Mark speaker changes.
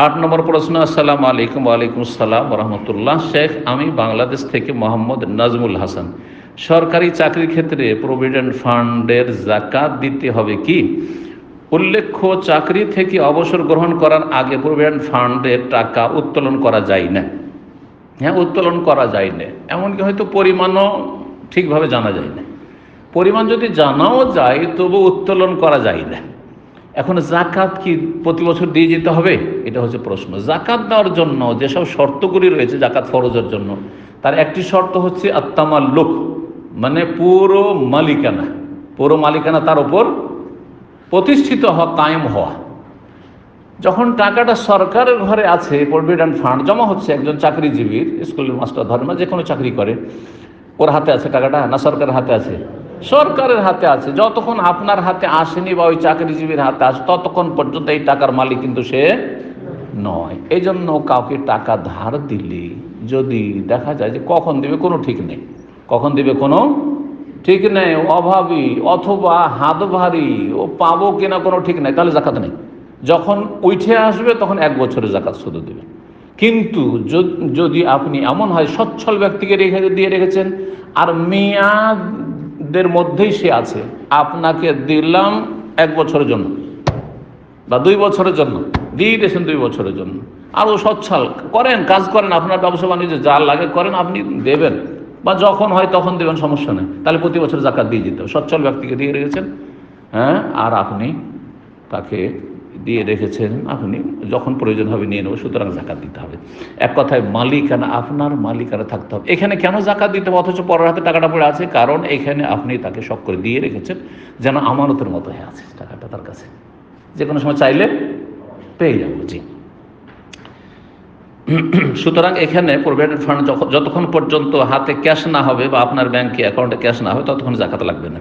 Speaker 1: 8 নম্বর প্রশ্ন। আসসালামু আলাইকুম। ওয়ালাইকুম আসসালাম রহমতুল্লাহ। শেখ, আমি বাংলাদেশ থেকে মোহাম্মদ নাজমুল হাসান। সরকারি চাকরির ক্ষেত্রে প্রভিডেন্ট ফান্ডের জাকাত দিতে হবে কি? উল্লেখ্য, চাকরি থেকে অবসর গ্রহণ করার আগে প্রভিডেন্ট ফান্ডের টাকা উত্তোলন করা যায় না। হ্যাঁ, উত্তোলন করা যায় না, এমনকি হয়তো পরিমাণও ঠিকভাবে জানা যায় না। পরিমাণ যদি জানাও যায় তবু উত্তোলন করা যায় না। এখন জাকাত কি প্রতি বছর দিয়ে যেতে হবে? এটা হচ্ছে প্রশ্ন। জাকাত দেওয়ার জন্য যেসব শর্তগুলি রয়েছে জাকাত ফরজের জন্য, তার একটি শর্ত হচ্ছে আত্তামাল্লুক, মানে পুরো মালিকানা তার উপর প্রতিষ্ঠিত হওয়া, কায়েম হওয়া। যখন টাকাটা সরকারের ঘরে আছে, প্রভিডেন্ট ফান্ড জমা হচ্ছে একজন চাকরিজীবীর, স্কুলের মাস্টার ধরেন বা যে কোনো চাকরি করে, ওর হাতে আছে টাকাটা না সরকারের হাতে আছে? সরকারের হাতে আছে। যতক্ষণ আপনার হাতে আসেনি বা ওই চাকরিজীবীর হাতে আসে, ততক্ষণ পর্যন্ত এই টাকার মালিক কিন্তু সে নয়। এই জন্য কাউকে টাকা ধার দিলে যদি দেখা যায় যে কখন দিবে কোনো ঠিক নেই, অভাবী অথবা হাত ভারী, ও পাবো কিনা কোনো ঠিক নেই, তাহলে জাকাত নেই। যখন উঠে আসবে তখন 1 বছরের জাকাত শুধু দেবে। কিন্তু যদি আপনি এমন হয় সচ্ছল ব্যক্তিকে দিয়ে রেখেছেন আর মেয়াদের মধ্যেই সে আছে, আপনাকে দিলাম 1 বছরের জন্য বা 2 বছরের জন্য, দিয়ে দিয়েছেন 2 বছরের জন্য, আর ও সচ্ছল, কাজ করেন, আপনার ব্যবসা বাণিজ্য যা লাগে করেন, আপনি দেবেন বা যখন হয় তখন দেবেন, সমস্যা নেই। তাহলে প্রতি বছর জাকাত দিয়ে দিতে হবে। সচ্ছল ব্যক্তিকে দিয়ে রেখেছেন, হ্যাঁ, আর আপনি তাকে দিয়ে রেখেছেন, আপনি যখন প্রয়োজন হবে নিয়ে নেব, সুতরাং জাকাত দিতে হবে। এক কথায় মালিকানা, আপনার মালিকানা থাকতে হবে। এখানে কেন জাকাত দিতে হবে অথচ পরের হাতে টাকাটা পড়ে আছে? কারণ এখানে আপনি তাকে শখ করে দিয়ে রেখেছেন, যেন আমানতের মতো হয়ে আছে টাকাটা তার কাছে, যে কোনো সময় চাইলে পেয়ে যাবো। জি। সুতরাং এখানে প্রভিডেন্ট ফান্ড যতক্ষণ পর্যন্ত হাতে ক্যাশ না হবে বা আপনার ব্যাংকে অ্যাকাউন্টে ক্যাশ না হবে, ততক্ষণ জাকাত লাগবে না।